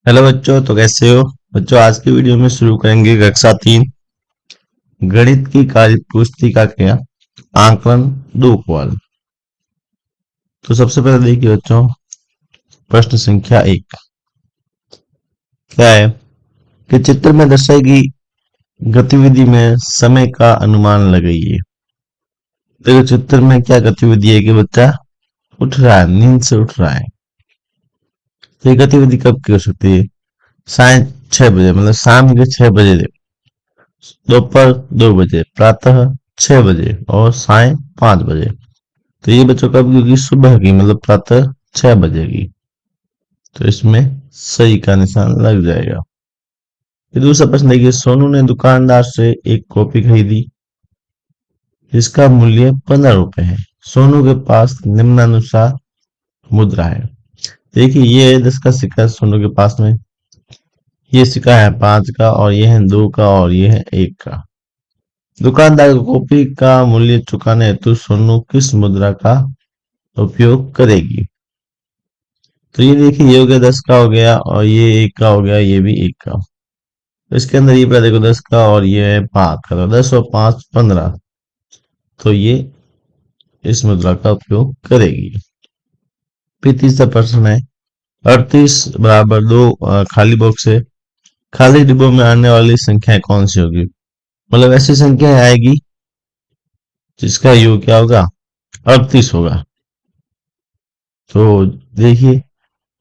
Hello बच्चों, तो कैसे हो बच्चों। आज की वीडियो में शुरू करेंगे कक्षा 3 गणित की कार्य पुस्तिका के आंकलन 2 को हल। तो सबसे पहले देखिए बच्चों, प्रश्न संख्या 1 क्या है कि चित्र में दर्शाई गई गतिविधि में समय का अनुमान लगाइए। देखो चित्र में क्या गतिविधि है कि बच्चा उठ रहा है, नींद से उठ रहा है। तो ये गतिविधि कब की हो सकती है? साय 6 बजे, मतलब शाम के 6 बजे, दोपहर 2 बजे, प्रातः 6 बजे और साय 5 बजे। तो ये बच्चों कब की होगी? सुबह की, मतलब प्रातः 6 बजे की। तो इसमें सही का निशान लग जाएगा। फिर दूसरा प्रश्न देखिए, सोनू ने दुकानदार से एक कॉपी खरीदी जिसका मूल्य 15 रुपए है। सोनू के पास निम्नानुसार मुद्रा है। देखिए ये है 10 का सिक्का है सोनू के पास में। ये सिक्का है 5 का, और ये है 2 का, और ये है 1 का। दुकानदार को कॉपी का मूल्य चुकाने हेतु सोनू किस मुद्रा का उपयोग करेगी? तो ये देखिए, ये हो गया 10 का हो गया, और ये 1 का हो गया, ये भी 1 का। तो इसके अंदर ये पहले देखो 10 का, और ये है 5 का, तो 10 और 5 15। तो ये इस मुद्रा का उपयोग करेगी। फिर तीसरा प्रश्न है, 38 बराबर 2 खाली बॉक्स है। खाली डिब्बों में आने वाली संख्याएं कौन सी होगी? मतलब ऐसी संख्या आएगी जिसका योग क्या होगा? 38 होगा। तो देखिए,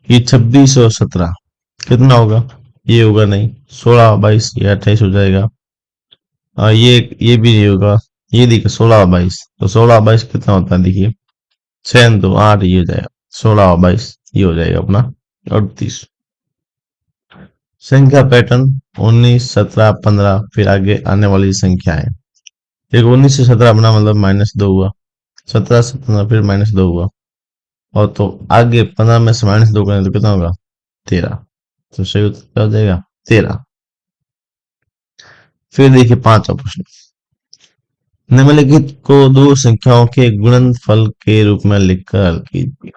ये 26 और 17 कितना होगा? ये होगा नहीं। 16 22, ये 28 हो जाएगा। ये भी नहीं होगा। ये देखिए 16 22, तो 16 22 कितना होता है? देखिए 6 2 8, ये हो जाएगा 16 22, ये हो जाएगा अपना 38। संख्या पैटर्न 19 17 15, फिर आगे आने वाली संख्या है। देखो 19 से 17 बना, मतलब -2 हुआ। 17 से 15 फिर -2 हुआ। और तो आगे 15 में से -2 करें तो कितना होगा? 13। तो सही उत्तर क्या हो जाएगा? 13। फिर देखिए पांचवा प्रश्न, निम्नलिखित को दो संख्याओं के गुणनफल के रूप में लिखकर हल कीजिए।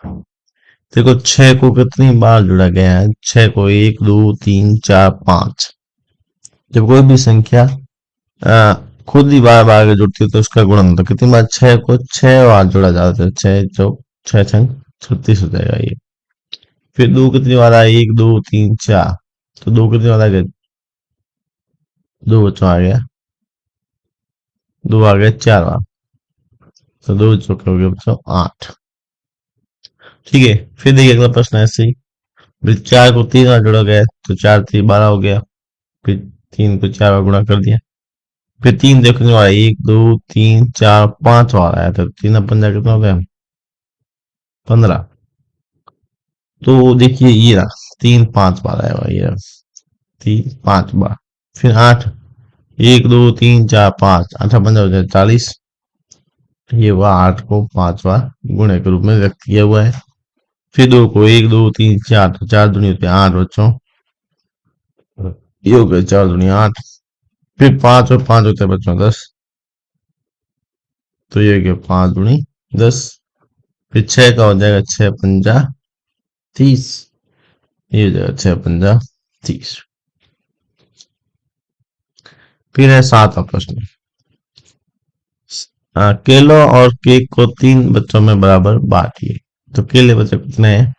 देखो 6 को कितनी बार जोड़ा गया है? 6 को 1 2 3 4 5। जब कोई भी संख्या खुद ही बार बार जुड़ती है तो उसका गुणन तो कितनी बार? 6 को 6 बार जोड़ा जाता है। 6 चौक 6 छंग 36 हो जाएगा ये। फिर 2 कितनी बार आया? 1 2 3 4। तो 2 कितनी बार आ गया? 2 बच्चों आ गया। 2 आ गया 4 बार। तो 2 चौके हो गए बच्चों 8। ठीक है। फिर देखिए अगला प्रश्न ऐसे ही, फिर 4 को 3 बार जोड़ा गया तो 4 3 12 हो गया। फिर 3 को 4 बार गुणा कर दिया। फिर 3 देखने वाला 1 2 3 4 5 बार आया, तो 3 पंजा कितना हो गया? 15। तो देखिए ये रहा 3 5 बार आया हुआ, ये रहा 3 5 बार। फिर 8, 1 2 3 4 5, 8 पंजा हो जाए 40। ये हुआ 8 को 5 बार गुणे के रूप में व्यक्त किया हुआ है। फिर 2 को 1 2 3 4, तो 4 दूनी होते हैं 8 बच्चों। ये हो गया 4 दूनी 8। फिर 5 और 5 होते हैं बच्चों 10। तो ये हो गया 5 दूनी 10। फिर 6 का हो जाएगा 6 पंजा 30। ये हो जाएगा 6 पंजा 30। फिर है सातवां प्रश्न, केलों और केक को 3 बच्चों में बराबर बांटिए। तो केले बच्चे कितने हैं?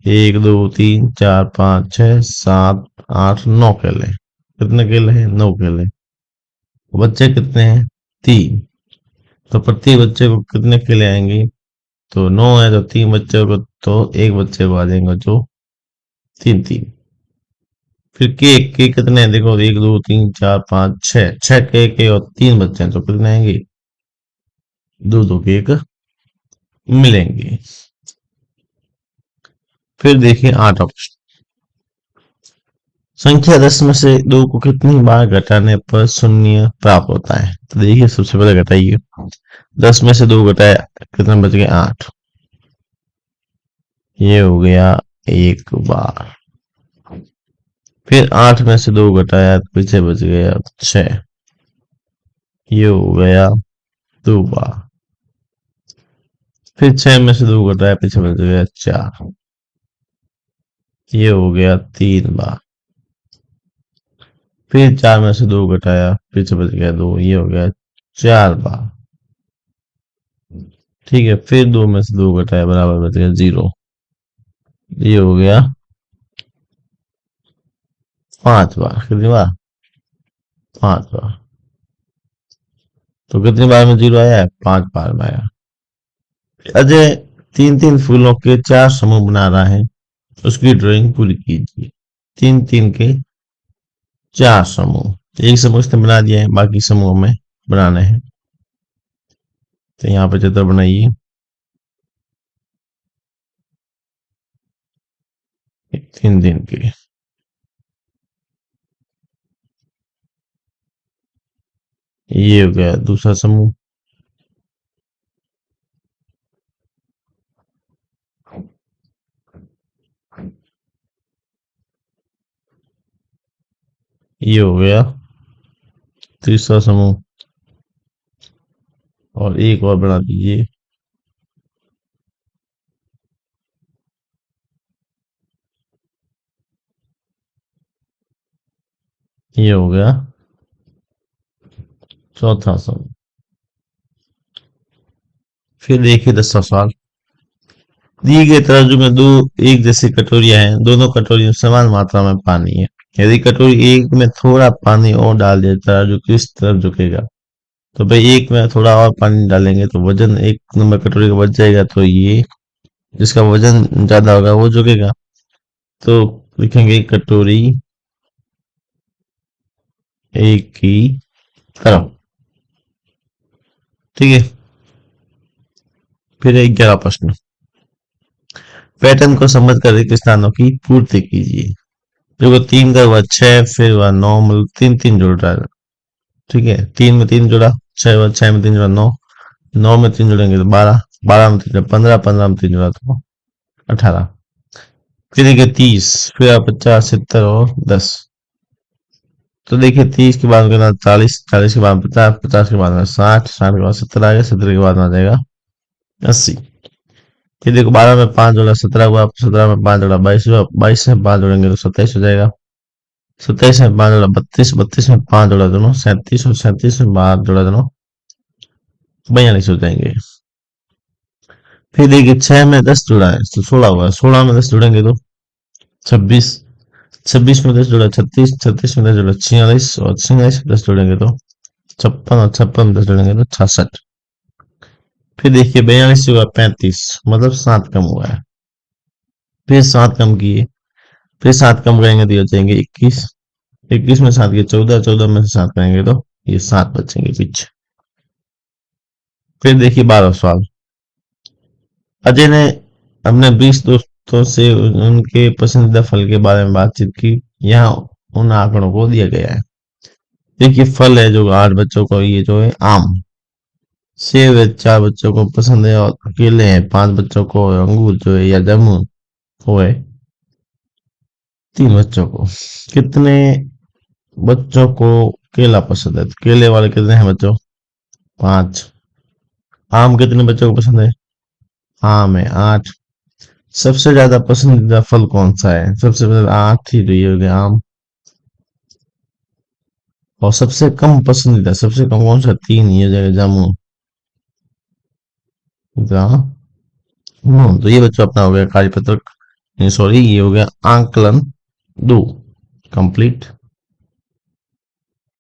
1 2 3 4 5 6 7 8 9 केले। कितने केले हैं? 9 केले। बच्चे कितने हैं? 3। तो प्रत्येक बच्चे को कितने केले आएंगे? तो 9 है तो 3 बच्चे को, तो एक बच्चे को आ जाएंगे जो 3 3। फिर केक केक कितने हैं? देखो 1 2 3 4 5 6, 6 केक है और 3 बच्चे हैं, तो कितने आएंगे? 2 2 केक मिलेंगे। फिर देखिए 8 ऑप्शन, संख्या 10 में से 2 को कितनी बार घटाने पर शून्य प्राप्त होता है? तो देखिए सबसे पहले घटाइए, 10 में से 2 घटाया, कितने बच गए? 8। ये हो गया 1 बार। फिर 8 में से 2 घटाया तो पीछे बच गया 6। ये हो गया 2 बार। फिर 6 में से 2 घटाया, पीछे बच गया 4। ये हो गया 3 बार। फिर 4 में से 2 घटाया, फिर से बच गया 2, ये हो गया 4 बार। ठीक है, फिर 2 में से 2 घटाया, बराबर बच गया 0, ये हो गया 5 बार। कितनी बार? 5 बार। तो कितनी बार में 0 आया है? 5 बार में आया। अजय 3-3 फूलों के 4 समूह बना रहा है, उसकी ड्राइंग पूरी कीजिए। 3-3 के 4 समूह, एक समूह इसने बना दिया है, बाकी समूह में बनाने हैं। तो यहाँ पे चित्र बनाइए। 3-3 के, ये हो गया दूसरा समूह। ये हो गया तीसरा समूह। और एक और बना दीजिए। ये हो गया चौथा समूह। फिर देखिए 10वां सवाल। दिए गए तराजू में दो एक जैसी कटोरियां हैं, दोनों कटोरियों में समान मात्रा में पानी है। यदि कटोरी एक में थोड़ा पानी और डाल दिया, तराजू किस तरफ झुकेगा? तो भाई एक में थोड़ा और पानी डालेंगे तो वजन एक नंबर कटोरी का बढ़ जाएगा, तो ये जिसका वजन ज्यादा होगा वो झुकेगा। तो लिखेंगे कटोरी एक की तरफ। ठीक है। फिर 11वां प्रश्न। पैटर्न को समझ कर रिक्त स्थानों की पूर्ति कीजिए। देखो 3 का हुआ 6, फिर हुआ 9, मतलब 3-3 जुड़ रहा है। ठीक है, 3 में 3 जुड़ा, 6 हुआ, 6 में 3 जुड़ा 9, 9 में 3 जुड़ेंगे तो 12, 12 में 3 जुड़ा 15, 15 में 3 जुड़ा तो 18। फिर देखिए 30, फिर आप 50, 70 और 10। तो देखिए 30 के बाद करना 40, 40 के बाद 50, 50 के बाद 60, 60 के बाद 70 आ गया, 70 के बाद आ जाएगा 80। फिर देखो 12 में 5 जोड़ा 17 हुआ, 17 में 5 जोड़ा 22 हुआ, 22 में 5 जोड़ेंगे तो 27 हो जाएगा, 27 में 5 जोड़ा 32, 32 में 5 जोड़ा दोनों 37, और 37 में 5 जोड़ा दोनों 42 हो जाएंगे। फिर देखिए 6 में 10 जुड़ा है तो 16 हुआ, 16 में 10 जुड़ेंगे तो 26, 26 में 10 जुड़ा 36, 36 में 10 जुड़ा 46, और 46 में 10 जुड़ेंगे तो 56, और 56 में 10 जुड़ेंगे तो 66। फिर देखिए 42 से हुआ 35, मतलब 7 कम हुआ है। फिर 7 कम किए, फिर 7 कम करेंगे तो ये हो जाएंगे 21, 21 में 7 के 14, 14 में से 7 करेंगे तो ये 7 बचेंगे पीछे। फिर देखिए 12वां सवाल। अजय ने अपने 20 दोस्तों से उनके पसंदीदा फल के बारे में बातचीत की। यहाँ उन आंकड़ों को दिया गया है। देखिए फल है जो 8 बच्चों को, ये जो है आम। सेब है 4 बच्चों को पसंद है, और केले हैं 5 बच्चों को, और अंगूर जो है या जामुन वो है 3 बच्चों को। कितने बच्चों को केला पसंद है? तो केले वाले कितने हैं बच्चों? 5। आम कितने बच्चों को पसंद है? आम है 8। सबसे ज्यादा पसंदीदा फल कौन सा है? सबसे ज्यादा 8 ही, तो ये हो गया आम। और सबसे कम पसंदीदा, सबसे कम कौन सा? 3, ये हो जाएगा जामुन। तो ये बच्चों अपना हो गया कार्यपत्रक, सॉरी ये हो गया आंकलन 2 कंप्लीट।